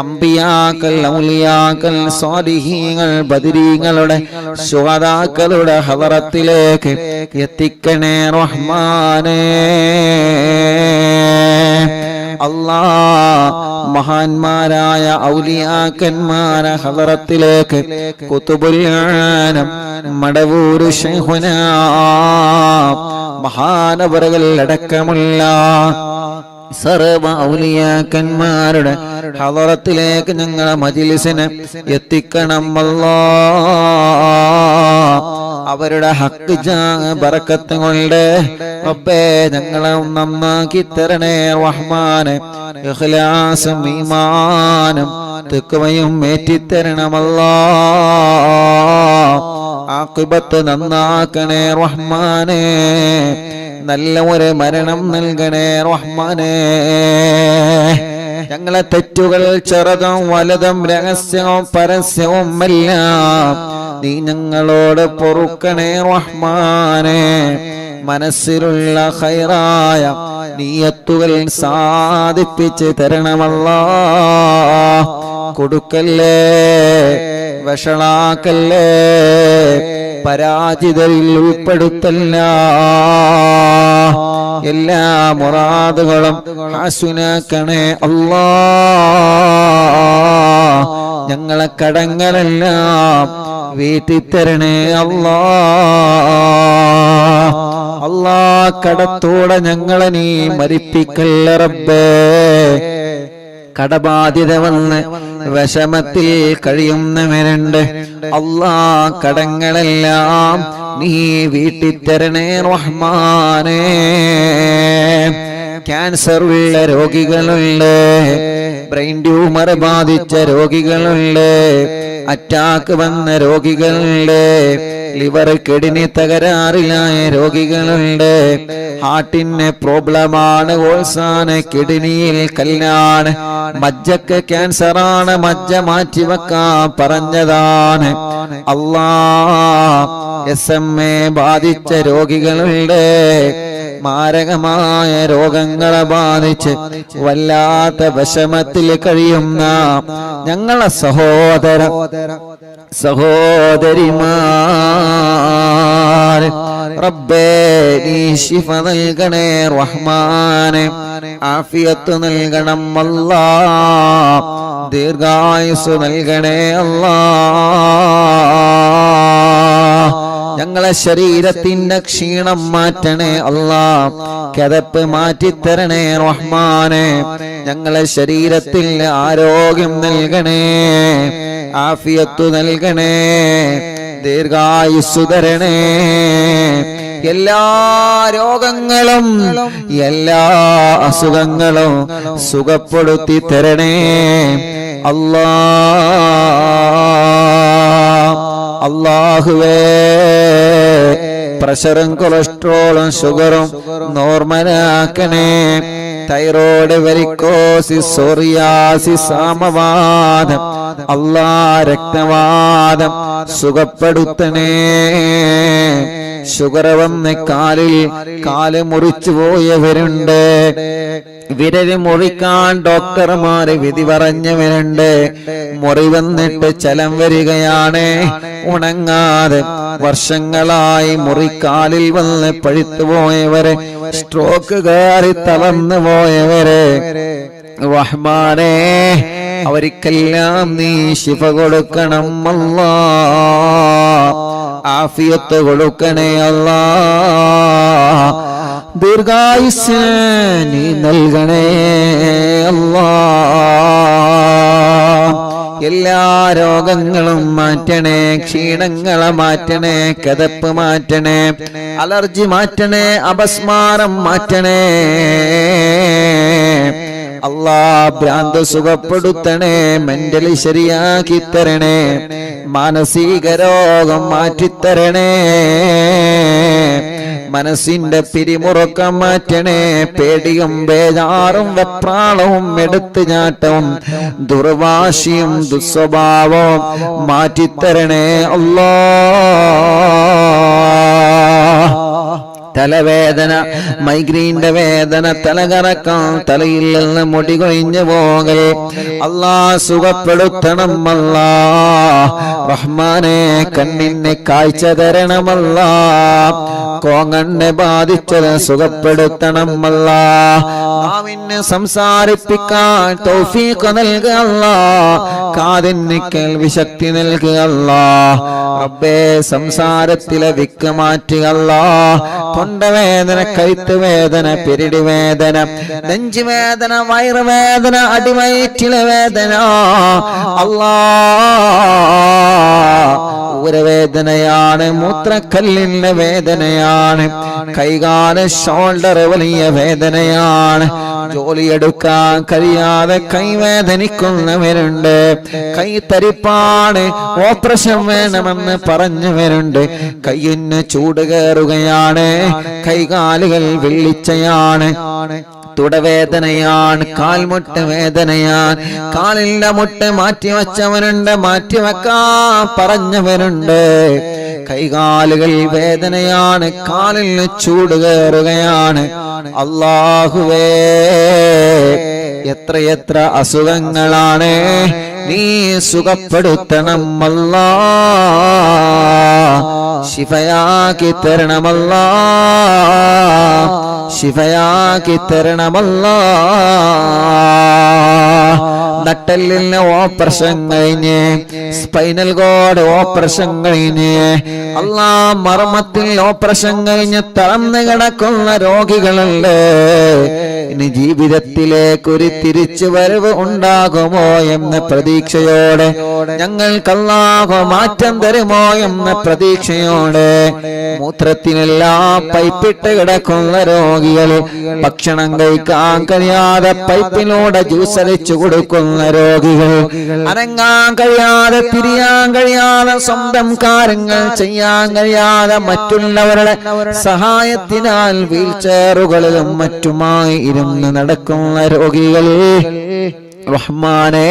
അംബിയാക്കൾ ഔലിയാക്കൾ സ്വാലിഹീങ്ങൾ ബദരീങ്ങളുടെ ശുഹദാക്കളുടെ ഹളറത്തിലേക്ക് എത്തിക്കണേ റഹ്മാനേ അല്ലാഹ് മഹാന്മാരായ ഔലിയാക്കന്മാരെ ഹളറത്തിലേക്ക് കുതുബുൽ ആലം മടവൂർ ശൈഖുനാ മഹാനവറുകൾ അടക്കമുള്ള സർവ ഔലിയാക്കന്മാരുടെ ഹളറത്തിലേക്ക് ഞങ്ങളെ മജ്ലിസിനെ എത്തിക്കണം അല്ലാഹ് അവരുടെ ഹക്ക് ബറക്കത്ത് കൊണ്ട് റബ്ബേ ഞങ്ങളെ നന്നാക്കി തരണേ റഹ്മാനെ ഇഖ്ലാസും ഈമാനും തഖ്വയും ഏറ്റിത്തരണം അല്ലാഹ് ആഖിബത്ത് നന്നാക്കണേ റഹ്മാനെ നല്ല ഒരു മരണം നൽകണേ റഹ്മാനെ ഞങ്ങളെ തെറ്റുകൾ ചെറുതും വലുതും രഹസ്യവും പരസ്യവും എല്ലാം നീ ഞങ്ങളോട് പൊറുക്കണേ റഹ്മാനെ മനസ്സിലുള്ള ഖൈറായ നിയത്തുകൾ സാധിപ്പിച്ച് തരണമല്ലാഹ് കൊടുക്കല്ലേ വഷളാക്കല്ലേ പരാജിതരിൽ ഉൾപ്പെടുത്തല്ല എല്ലാ മുറാദുകളും ഹാസുനാക്കണേ അല്ലാഹ് ഞങ്ങളെ കടങ്ങളെല്ലാം വീട്ടിത്തരണേ അല്ലാഹ് അല്ലാഹ് കടത്തോടെ ഞങ്ങളെ നീ മരിപ്പിക്കല്ല റബ്ബേ കടബാധ്യത വന്ന് വിഷമത്തിൽ കഴിയുന്നവരുണ്ട് അല്ലാഹ് കടങ്ങളെല്ലാം നീ വീട്ടിത്തരണേ റഹ്മാനേ ക്യാൻസർ ഉള്ള രോഗികളുണ്ട് ബ്രെയിൻ ട്യൂമർ ബാധിച്ച രോഗികളുണ്ട് അറ്റാക്ക് വന്ന രോഗികളുണ്ട് ലിവർ കിഡ്നി തകരാറിലായ രോഗികളുണ്ട് ഹാർട്ടിന് പ്രോബ്ലമാണ് ഓൾസാണ് കിഡ്നിയിൽ കല്ലാണ് മജ്ജക്ക് ക്യാൻസറാണ് മജ്ജ മാറ്റിവെക്കാൻ പറഞ്ഞതാണ് അല്ലാഹ് SMA ബാധിച്ച രോഗികളുണ്ട്. മാരകമായ രോഗങ്ങളെ ബാധിച്ച് വല്ലാത്ത വിഷമത്തിൽ കഴിയുന്ന ഞങ്ങളെ സഹോദരിമാർ, റബ്ബേ നീ ശിഫ നൽകണേ റഹ്മാനെ, ആഫിയത്ത് നൽകണം അല്ലാ, ദീർഘായുസ് നൽകണേ അല്ലാ. ഞങ്ങളെ ശരീരത്തിന്റെ ക്ഷീണം മാറ്റണേ അല്ലാ, കിതപ്പ് മാറ്റിത്തരണേ റഹ്മാനെ, ഞങ്ങളെ ശരീരത്തിൽ ആരോഗ്യം നൽകണേ, ആഫിയത്ത് നൽകണേ, ദീർഘായുസ്സു തരണേ. എല്ലാ രോഗങ്ങളും എല്ലാ അസുഖങ്ങളും സുഖപ്പെടുത്തി തരണേ അല്ലാ. അല്ലാഹുവേ, പ്രഷറും കൊളസ്ട്രോളും ഷുഗറും നോർമലാക്കണേ. തൈറോയ്ഡ്, വെരിക്കോസിസ്, സോറിയാസിസ്, ആമവാദം, അല്ലാ രക്തവാദം സുഖപ്പെടുത്തണേ. ഷുഗർ വന്ന് കാല് മുറിച്ചു പോയവരുണ്ട്, വിരല് മുറിക്കാൻ ഡോക്ടർമാര് വിധി പറഞ്ഞവരുണ്ട്. മുറി വന്നിട്ട് ചലം വരികയാണ്, ഉണങ്ങാതെ വർഷങ്ങളായി മുറിക്കാലിൽ വന്ന് പഴുത്തു പോയവരെ, സ്ട്രോക്ക് കയറി തളർന്നു പോയവരെ, റഹ്മാനേ അവർക്കെല്ലാം നീ ശിഫ കൊടുക്കണം അല്ലാ, ആഫിയത്ത് കൊടുക്കണേ അല്ലാ, ദീർഘായുസ്സ് നീ നൽകണേ അല്ലാ. എല്ലാ രോഗങ്ങളും മാറ്റണേ, ക്ഷീണങ്ങളെ മാറ്റണേ, കിതപ്പ് മാറ്റണേ, അലർജി മാറ്റണേ, അപസ്മാരം മാറ്റണേ അല്ലാ. ഭ്രാന്ത് സുഖപ്പെടുത്തണേ, മെന്റലി ശരിയാക്കി തരണേ, മാനസിക രോഗം മാറ്റിത്തരണേ, മനസ്സിന്റെ പിരിമുറുക്കം മാറ്റണേ, പേടിയും ബേജാറും വെപ്രാളവും എടുത്തു ചാട്ടവും ദുർവാശിയും ദുസ്വഭാവവും മാറ്റിത്തരണേ അല്ലാ. തലവേദന, മൈഗ്രീന്റെ വേദന, തലകറക്കം, തലയിൽ നിന്ന് മുടി കൊഴിഞ്ഞു പോകൽ അല്ലാ സുഖപ്പെടുത്തണം അല്ലാ. റഹ്മാനെ കണ്ണിന് കാഴ്ച തരണമല്ലാ, കോങ്ങണ്ണെ ബാധിച്ചത് സുഖപ്പെടുത്തണം അല്ലാ. നാവിന് സംസാരിപ്പിക്കാൻ തൗഫീഖ് നൽകുക അല്ലാ, കാതിന് കേൾവി ശക്തി നൽകുക അല്ലാ. റബ്ബേ സംസാരത്തിലെ വിക്ക് മാറ്റുക അല്ലാ. തൊണ്ടവേദന, കഴുത്ത് വേദന, പെരിടി വേദന, നെഞ്ചുവേദന, വയറുവേദന, അടിവയറ്റിലെ വേദന അല്ലാ ഊരവേദനയാണ്, മൂത്രക്കല്ലിന്റെ വേദനയാണ്, കൈകാല ഷോൾഡർ വലിയ വേദനയാണ്, ജോലിയെടുക്കാൻ കഴിയാതെ കൈവേദനിക്കുന്നവരുണ്ട്, കൈ തരിപ്പാണ്, ഓപ്പറേഷൻ വേണമെന്ന് പറഞ്ഞവരുണ്ട്, കയ്യിന് ചൂട് കയറുകയാണ്, കൈകാലുകൾ വെള്ളിച്ചയാണ്, തുടവേദനയാണ്, കാൽമുട്ട് വേദനയാണ്, കാലിന്റെ മുട്ട് മാറ്റിവെച്ചവനുണ്ട്, മാറ്റിവെക്കാൻ പറഞ്ഞവരുണ്ട്, കൈകാലുകൾ വേദനയാണ്, കാലിന് ചൂട് കയറുകയാണ്. അല്ലാഹുവേ എത്രയെത്ര അസുഖങ്ങളാണ്, നീ സുഖപ്പെടുത്തണം അല്ലാ, ശിഫയാക്കി തരണമല്ലാ, ശിഫയാക്കി തരണമല്ലാ. നട്ടെല്ലിന് ഓപ്പറേഷൻ കഴിഞ്ഞ്, സ്പൈനൽ കോഡ് ഓപ്പറേഷൻ കഴിഞ്ഞ്, അല്ലാ മർമ്മത്തിൽ ഓപ്പറേഷൻ കഴിഞ്ഞ് തളർന്നു കിടക്കുന്ന രോഗികളുണ്ട്. ഇനി ജീവിതത്തിലേക്ക് ഒരു തിരിച്ചുവരവ് ഉണ്ടാകുമോ എന്ന പ്രതീക്ഷയോടെ, ഞങ്ങൾക്ക് അല്ലാഹു മാറ്റം തരുമോ എന്ന പ്രതീക്ഷയോടെ, മൂത്രത്തിനെല്ലാം പൈപ്പിട്ട് കിടക്കുന്ന രോഗികൾ, ഭക്ഷണം കഴിക്കാൻ കഴിയാതെ പൈപ്പിലൂടെ ജ്യൂസ് അടിച്ചു കൊടുക്കുന്ന രോഗികൾ, അനങ്ങാൻ കഴിയാതെ, തിരിയാൻ കഴിയാതെ, സ്വന്തം കാര്യങ്ങൾ ചെയ്യാൻ കഴിയാതെ, മറ്റുള്ളവരുടെ സഹായത്തിനാൽ വീൽ ചെയറുകളിലും മറ്റുമായി ഇരുന്ന് നടക്കുന്ന രോഗികൾ, റഹ്മാനേ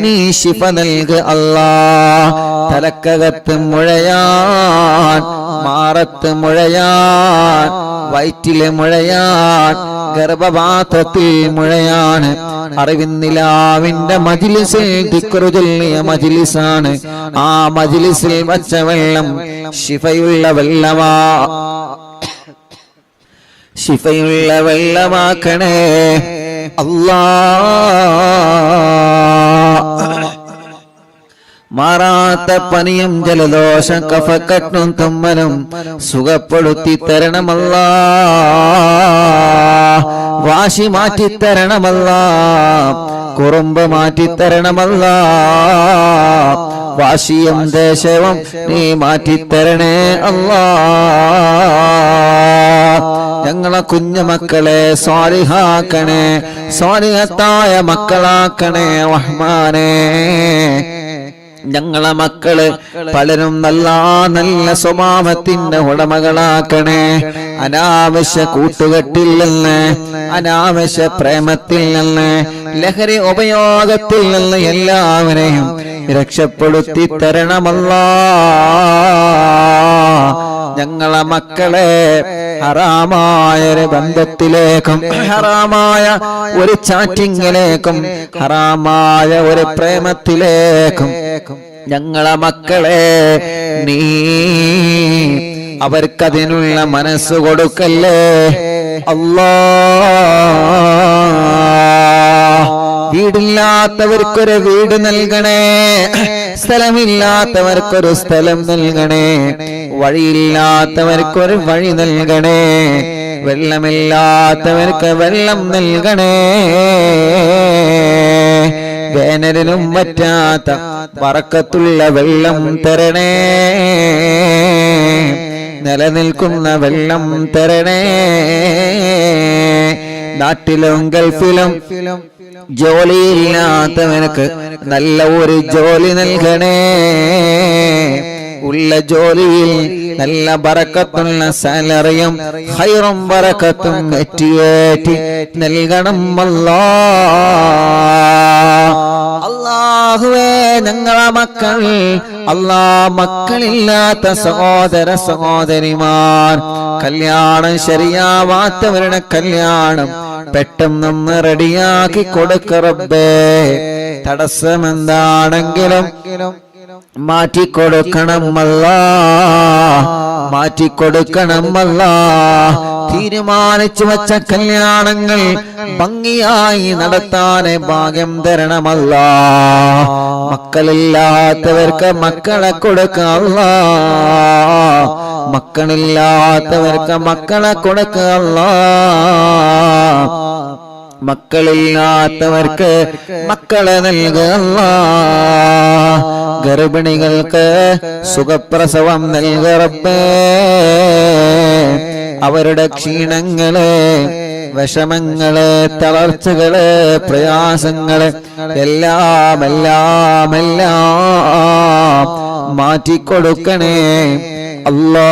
നീ ശിഫ നൽക് അല്ലാ. തലക്കകത്ത് മുഴയാൻ, മാറത്ത് മുഴയാൻ, വയറ്റിലെ മുഴയാൻ, ഗർഭപാത്രത്തിൽ മുഴയാണ്. അറിവിന്നിലാവിന്റെ മജ്ലിസിൽ ദിക്റ് ചൊല്ലിയ മജ്ലിസാണ്. ആ മജ്ലിസിൽ വച്ച വെള്ളം ശിഫയുള്ള വെള്ളമാ, ശിഫയുള്ള വെള്ളമാക്കണേ അല്ലാ. മാറാത്ത പനിയും ജലദോഷം കഫക്കെട്ടും തുമ്മലും സുഖപ്പെടുത്തി തരണമല്ലാ. വാശി മാറ്റിത്തരണമല്ലാ. കുറുമ്പ് മാറ്റിത്തരണമല്ലാ. വാശിയും ദേശവും നീ മാറ്റിത്തരണേ അല്ലാ. ഞങ്ങളെ കുഞ്ഞുമക്കളെ സ്വാലിഹാക്കണേ, സ്വാലിഹത്തായ മക്കളാക്കണേ റഹ്മാനേ. ഞങ്ങളെ മക്കള് പലരും നല്ല നല്ല സ്വഭാവത്തിന്റെ ഉടമകളാക്കണേ. അനാവശ്യ കൂട്ടുകെട്ടിൽ നിന്ന്, അനാവശ്യ പ്രേമത്തിൽ നിന്ന്, ലഹരി ഉപയോഗത്തിൽ നിന്ന് എല്ലാവരെയും രക്ഷപ്പെടുത്തി തരണമല്ലാ. ഞങ്ങളെ മക്കളെ ഹറാമായ ഒരു ബന്ധത്തിലേക്കും, ഹറാമായ ഒരു ചാറ്റിങ്ങിലേക്കും, ഹറാമായ ഒരു പ്രേമത്തിലേക്കും ഞങ്ങളെ മക്കളെ നീ അവർക്കതിനുള്ള മനസ്സ് കൊടുക്കല്ലേ അല്ലാ. വീടില്ലാത്തവർക്കൊരു വീട് നൽകണേ, സ്ഥലമില്ലാത്തവർക്കൊരു സ്ഥലം നൽകണേ, വഴിയില്ലാത്തവർക്കൊരു വഴി നൽകണേ, വെള്ളമില്ലാത്തവർക്ക് വെള്ളം നൽകണേ. വേനലിനും പറ്റാത്ത ബറക്കത്തുള്ള വെള്ളം തരണേ, നിലനിൽക്കുന്ന വെള്ളം തരണേ. നാട്ടിലും ഗൾഫിലും ജോലിയില്ലാത്തവനക്ക് നല്ല ഒരു ജോലി നൽകണേ. ഉള്ള ജോലിയിൽ നല്ല ബറക്കത്തുള്ള സാലറിയും ഖൈറും ബറക്കത്തും ഏറ്റി നൽകണം അല്ലാ. അല്ലാഹുവേ ഞങ്ങളെ മക്കൾ, അല്ലാ മക്കളില്ലാത്ത സഹോദര സഹോദരിമാർ, കല്യാണം ശരിയാവാത്തവരുടെ കല്യാണം പെട്ടെന്ന് റെഡിയാക്കി കൊടുക്ക റബ്ബേ. തടസ്സമെന്താണെങ്കിലും മാറ്റിക്കൊടുക്കണം അല്ലാ, മാറ്റിക്കൊടുക്കണം അല്ലാ. തീരുമാനിച്ചു വച്ച കല്യാണങ്ങൾ ഭംഗിയായി നടത്താൻ ഭാഗ്യം തരണമല്ലാ. മക്കളില്ലാത്തവർക്ക് മക്കളെ കൊടുക്കുക അല്ലാ, മക്കളില്ലാത്തവർക്ക് മക്കളെ കൊടുക്കുക അല്ലാ. മക്കളില്ലാത്തവർക്ക് മക്കളെ നൽകുക അല്ലാ. ഗർഭിണികൾക്ക് സുഖപ്രസവം നൽകുക റബ്ബേ. അവരുടെ ക്ഷീണങ്ങള്, വിഷമങ്ങള്, തളർച്ചകള്, പ്രയാസങ്ങള് എല്ലാം എല്ലാം എല്ലാം മാറ്റിക്കൊടുക്കണേ അല്ലാ.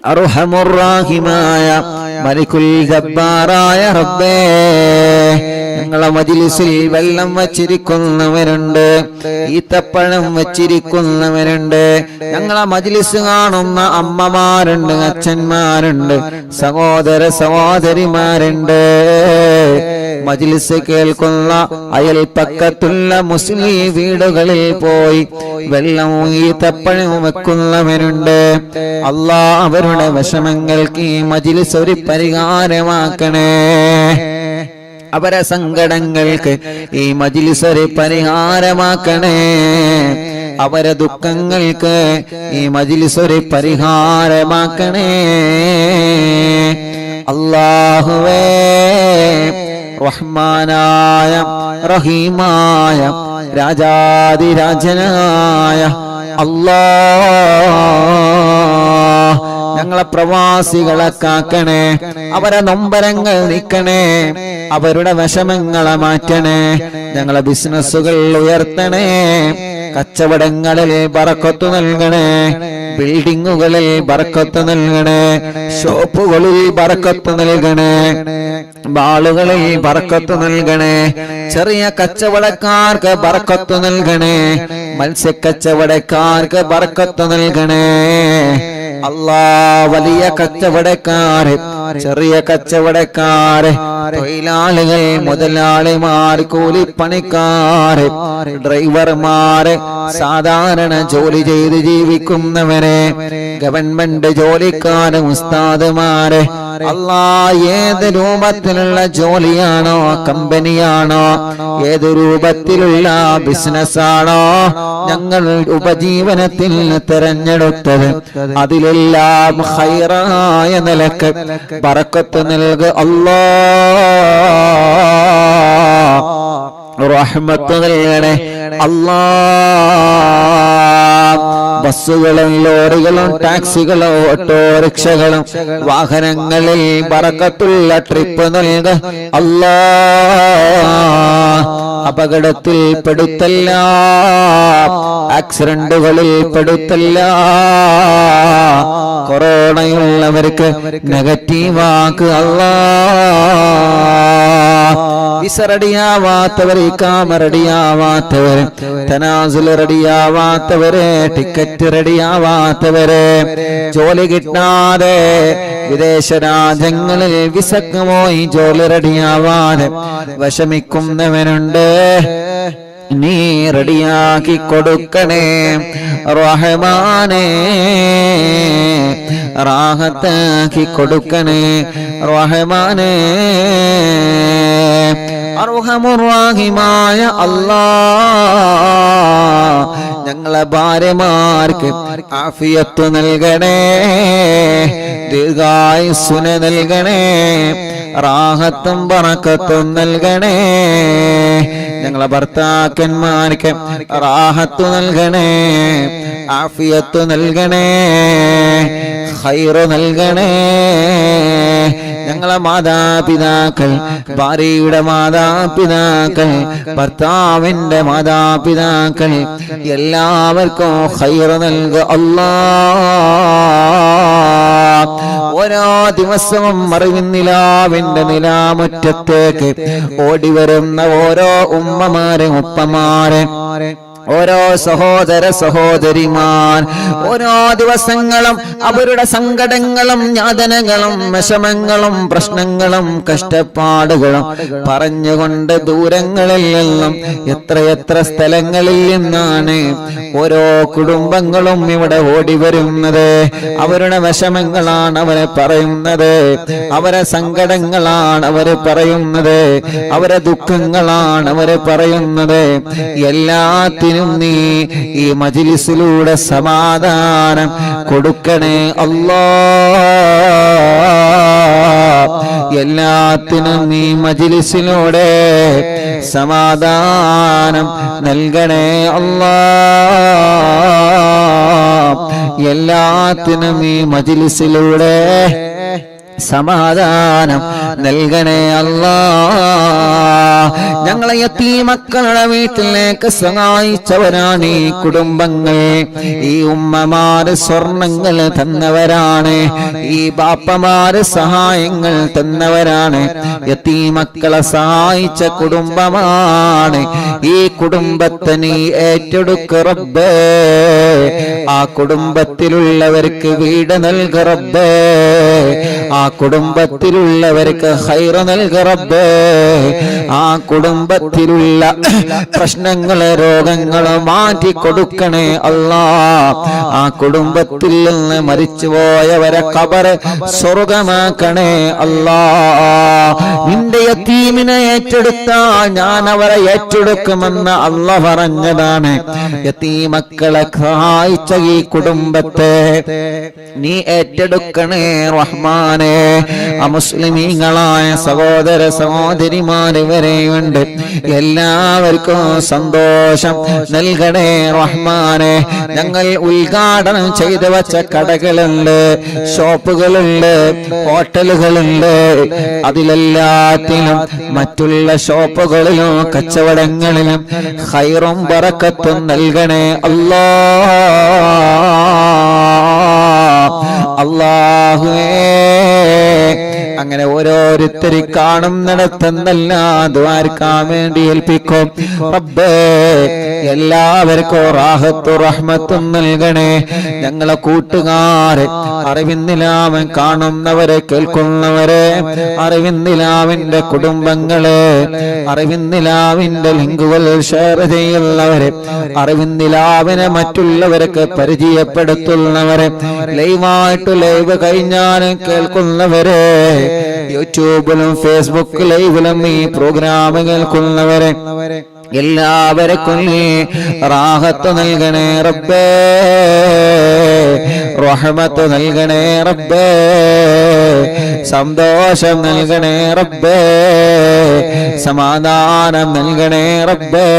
അർഹമുർറാഹിമായ മലിക്കുൽ ജബ്ബാറായ റബ്ബേ, ഞങ്ങളെ മജ്ലിസിൽ വെള്ളം വച്ചിരിക്കുന്നവരുണ്ട്, ഈത്തപ്പഴം വച്ചിരിക്കുന്നവരുണ്ട്, ഞങ്ങളെ മജ്ലിസ് കാണുന്ന അമ്മമാരുണ്ട്, അച്ഛന്മാരുണ്ട്, സഹോദര സഹോദരിമാരുണ്ട്, മജ്ലിസ് കേൾക്കുന്ന അയൽപ്പക്കത്തുള്ള മുസ്ലിം വീടുകളിൽ പോയി വെള്ളം ഈത്തപ്പഴം വെക്കുന്നവരുണ്ട്. അല്ലാ അവരുടെ വിഷമങ്ങൾക്ക് ഈ മജ്ലിസ് ഒരു പരിഹാരമാക്കണേ. അവരെ സങ്കടങ്ങൾക്ക് ഈ മജ്ലിസ് ഒരു പരിഹാരമാക്കണേ. അവരെ ദുഃഖങ്ങൾക്ക് ഈ മജ്ലിസ് ഒരു പരിഹാരമാക്കണേ. അല്ലാഹുവേ റഹ്മാനായ റഹീമായ രാജാതിരാജനായ അല്ലാഹ്, ഞങ്ങളെ പ്രവാസികളെ കാക്കണേ. അവരെ നൊമ്പരങ്ങൾ നീക്കണേ, അവരുടെ വിഷമങ്ങളെ മാറ്റണേ. ഞങ്ങളെ ബിസിനസ്സുകൾ ഉയർത്തണേ, കച്ചവടങ്ങളിൽ ബറക്കത്ത് നൽകണേ, ബിൽഡിങ്ങുകളിൽ ബറക്കത്ത് നൽകണേ, ഷോപ്പുകളിൽ ബറക്കത്ത് നൽകണേ, ബാളുകളിൽ ബറക്കത്ത് നൽകണേ, ചെറിയ കച്ചവടക്കാർക്ക് ബറക്കത്ത് നൽകണേ, മത്സ്യക്കച്ചവടക്കാർക്ക് ബറക്കത്ത് നൽകണേ. അല്ലാ, വലിയ കച്ചവടക്കാര്, ചെറിയ കച്ചവടക്കാര്, തൊഴിലാളികൾ, മുതലാളിമാർ, കൂലിപ്പണിക്കാര്, ഡ്രൈവർമാര്, സാധാരണ ജോലി ചെയ്ത് ജീവിക്കുന്നവരെ, ഗവൺമെന്റ് ജോലിക്കാര്, ഉസ്താദുമാര്, അല്ലാ, ഏത് രൂപത്തിലുള്ള ജോലിയാണോ, കമ്പനിയാണോ, ഏത് രൂപത്തിലുള്ള ബിസിനസ്സാണോ ഞങ്ങൾ ഉപജീവനത്തിൽ തിരഞ്ഞെടുത്തത്, അതിലെല്ലാം ഖൈറായ നിലക്ക് ബറക്കത്ത് നൽക അല്ലാ, റഹ്മത്ത് നൽകണേ അല്ലാ. ബസ്സുകളും ലോറികളും ടാക്സികളും ഓട്ടോറിക്ഷകളും വാഹനങ്ങളിൽ ബറക്കത്തുള്ള ട്രിപ്പ് നൽക അല്ലാ. അപകടത്തിൽ പെടുത്തല്ല, ആക്സിഡന്റുകളിൽ പെടുത്തല്ല, കൊറോണയുള്ളവർക്ക് നെഗറ്റീവാക്ക് അല്ലാ. വിസ റെഡിയാവാത്തവര്, ഇഖാമ റെഡിയാവാത്തവര്, തനാസുൽ റെഡിയാവാത്തവര്, ടിക്കറ്റ് റെഡിയാവാത്തവര്, ജോലി കിട്ടാതെ വിദേശ രാജ്യങ്ങളിൽ വിസക്ക് പോയി ജോലി റെഡിയാവാതെ വിഷമിക്കുന്നവനുണ്ട്, നീ റെഡിയാക്കി കൊടുക്കണേ റഹ്മാനേ, റാഹത്താക്കി കൊടുക്കണേ റഹ്മാനേ. അർഹമുർറാഹിമായ അല്ലാ, ഞങ്ങളെ ഭാര്യമാർക്ക് ആഫിയത്ത് നൽകണേ, ദീർഘായുസ്സുന നൽകണേ, റാഹത്തും ബറക്കത്തും നൽകണേ. ഞങ്ങളെ ഭർത്താക്കന്മാർക്ക് റാഹത്ത് നൽകണേ, ആഫിയത്ത് നൽകണേ, ഖൈറ് നൽകണേ. ഞങ്ങളെ മാതാപിതാക്കൾ, ഭാര്യയുടെ മാതാപിതാക്കൾ, ഭർത്താവിന്റെ മാതാപിതാക്കൾ, എല്ലാവർക്കും ഖൈറ് നൽകുക അല്ലാ. ഓരോ ദിവസവും അറിവിന്നിലാവിന്റെ നിലാമുറ്റത്തേക്ക് ഓടിവരുന്ന ഓരോ ഉമ്മമാരെ, ഉപ്പമാരെ, ഓരോ സഹോദര സഹോദരിമാർ, ഓരോ ദിവസങ്ങളും അവരുടെ സങ്കടങ്ങളും യാതനകളും വിഷമങ്ങളും പ്രശ്നങ്ങളും കഷ്ടപ്പാടുകളും പറഞ്ഞുകൊണ്ട് ദൂരങ്ങളിൽ നിന്നും എത്രയെത്ര സ്ഥലങ്ങളിൽ നിന്നാണ് ഓരോ കുടുംബങ്ങളും ഇവിടെ ഓടി വരുന്നത്. അവരുടെ വിഷമങ്ങളാണ് അവരെ പറയുന്നത്, അവരെ സങ്കടങ്ങളാണ് അവര് പറയുന്നത്, അവരെ ദുഃഖങ്ങളാണ് അവര് പറയുന്നത്. എല്ലാത്തിനും നീ ഈ മജ്‌ലിസിലൂടെ സമാധാനം കൊടുക്കണേ അല്ലാ. എല്ലാത്തിനും നീ മജ്‌ലിസിലൂടെ സമാധാനം നൽകണേ അല്ലാ. എല്ലാത്തിനും ഈ മജ്‌ലിസിലൂടെ സമാധാനം നൽകണേ അല്ലാ. ഞങ്ങളെ യതീമക്കളുടെ വീട്ടിലേക്ക് സഹായിച്ചവരാണ് ഈ കുടുംബങ്ങൾ. ഈ ഉമ്മമാര് സ്വർണങ്ങൾ തന്നവരാണ്, ഈ ബാപ്പമാര് സഹായങ്ങൾ തന്നവരാണ്. യതീമക്കളെ സഹായിച്ച കുടുംബമാണ്. ഈ കുടുംബത്തെ നീ ഏറ്റെടുക്ക റബ്ബേ. ആ കുടുംബത്തിലുള്ളവർക്ക് വീട് നൽക റബ്ബേ. ആ കുടുംബത്തിലുള്ളവർക്ക് ഖൈറ് നൽക റബ്ബേ. ആ കുടുംബത്തിലുള്ള പ്രശ്നങ്ങളെ രോഗങ്ങളെ മാറ്റി കൊടുക്കണേ അല്ലാ. ആ കുടുംബത്തിൽ നിന്ന് മരിച്ചുപോയവരെ ഖബറ് സ്വർഗമാക്കണേ അല്ലാ. നിന്റെ യതീമിനെ ഏറ്റെടുത്താൽ ഞാൻ അവരെ ഏറ്റെടുക്കുമെന്ന് അല്ലാഹ് പറഞ്ഞതാണ്. യതീമക്കളെ സഹായിച്ച ഈ കുടുംബത്തെ നീ ഏറ്റെടുക്കണേ റഹ്മാനേ. അമുസ്ലിമീങ്ങളായ സഹോദര സഹോദരിമാര് വരെയുണ്ട്. എല്ലാവർക്കും സന്തോഷം നൽകണേ റഹ്മാനെ. ഞങ്ങൾ ഉദ്ഘാടനം ചെയ്തു വച്ച കടകളുണ്ട്, ഷോപ്പുകളുണ്ട്, ഹോട്ടലുകളുണ്ട്. അതിലെല്ലാത്തിലും മറ്റുള്ള ഷോപ്പുകളിലും കച്ചവടങ്ങളിലും ഖൈറും ബറക്കത്തും നൽകണേ അല്ലാഹുവേ. അങ്ങനെ ഓരോരുത്തരും കാണുന്നിടത്തെന്നെല്ലാം ദ്വാരക്കാൻ വേണ്ടി ഏൽപ്പിക്കും റബ്ബേ. എല്ലാവർക്കും റാഹത്തും റഹ്മത്തും നൽകണേ. ഞങ്ങളെ കൂട്ടുകാരെ, അറിവിന്ദിലാവൻ കാണുന്നവരെ, കേൾക്കുന്നവരെ, അറിവിന്ദിലാവിന്റെ കുടുംബങ്ങളെ, അറിവിന്ദിലാവിന്റെ ലിങ്കുകൾ ഷെയർ ചെയ്യുന്നവരെ, അറിവിന്ദിലാവിനെ മറ്റുള്ളവർക്ക് പരിചയപ്പെടുത്തുന്നവരെ, ലൈവായിട്ട് ലൈവ് കഴിഞ്ഞാലും കേൾക്കുന്നവരെ, യൂട്യൂബിലും ഫേസ്ബുക്ക് ലൈവിലും ഈ പ്രോഗ്രാം കേൾക്കുന്നവരെ, എല്ലാവർക്കും റാഹത്ത് നൽകണേ റബ്ബേ, റഹ്മത്ത് നൽകണേ റബ്ബേ, സന്തോഷം നൽകണേ റബ്ബേ, സമാധാനം നൽകണേ റബ്ബേ.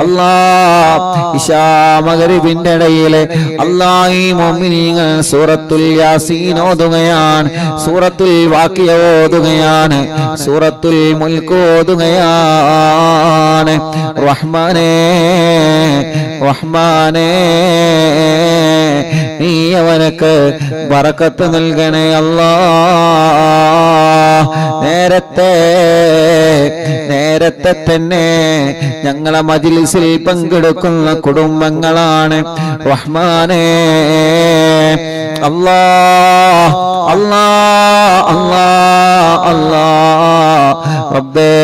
അല്ലാഹ് ഇശാ മഗ്രിബിന്റെ ഇടയിലെ അല്ലാഹ് ഈ മുഅ്മിനീങ്ങൾ സൂറത്തുൽ യാസീൻ ഓതുകയാണ്, സൂറത്തുൽ വാഖിയ ഓതുകയാണ്, സൂറത്തുൽ മുൽക്ക് ഓതുകയാണ്. റഹ്മാനേ റഹ്മാനേ, നീ അവനക്ക് ബറക്കത്ത് നൽകണേ അല്ലാഹ്. നേരത്തെ തന്നെ ഞങ്ങളെ മജ്ലിസിൽ പങ്കെടുക്കുന്ന കുടുംബങ്ങളാണ് റഹ്മാനേ. അല്ലാഹ് അല്ലാഹ് അല്ലാഹ് അല്ലാഹ് റബ്ബേ,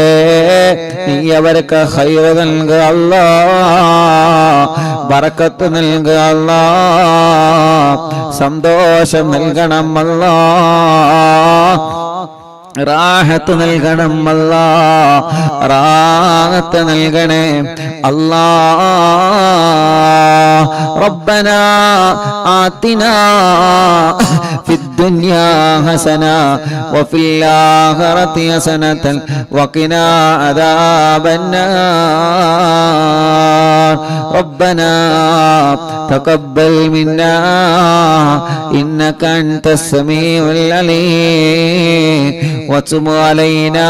നീ അവർക്ക് ഖൈർ നൽകുക അല്ലാഹ്, ബറക്കത്ത് നൽകുക അല്ലാഹ്, സന്തോഷം നൽകണം അല്ലാഹ്, റാഹത്ത് നൽകണം അല്ലാഹ്, റാഹത്ത് നൽകണേ അല്ലാഹ്. റബ്ബനാ ആതിനാ ഫിദ്ദുനിയാ ഹസന വഫിൽ ആഖിറതി ഹസനതൻ വഖിനാ അദാബന്നാർ. റബ്ബനാ തഖബ്ബൽ മിന്നാ ഇന്നക അൻതസ് സമീഉൽ അലീം وتب علينا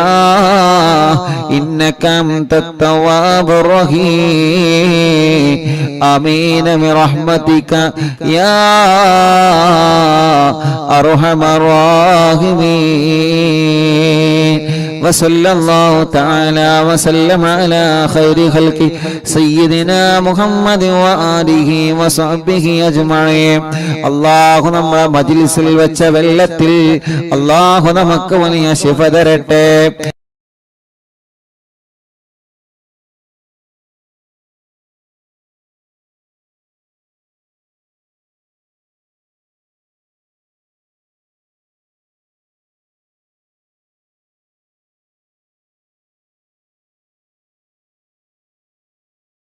إنك أنت التواب الرحيم. آمين برحمتك يا أرحم الراحمين. وصلى الله تعالى وسلم على خير خلقه سيدنا محمد وآله وصحبه أجمعين. അല്ലാഹു നമ്മുടെ മജ്ലിസിൽ വെച്ച വെള്ളത്തിൽ അല്ലാഹു നമുക്ക് വലിയ ശിഫ തരട്ടെ.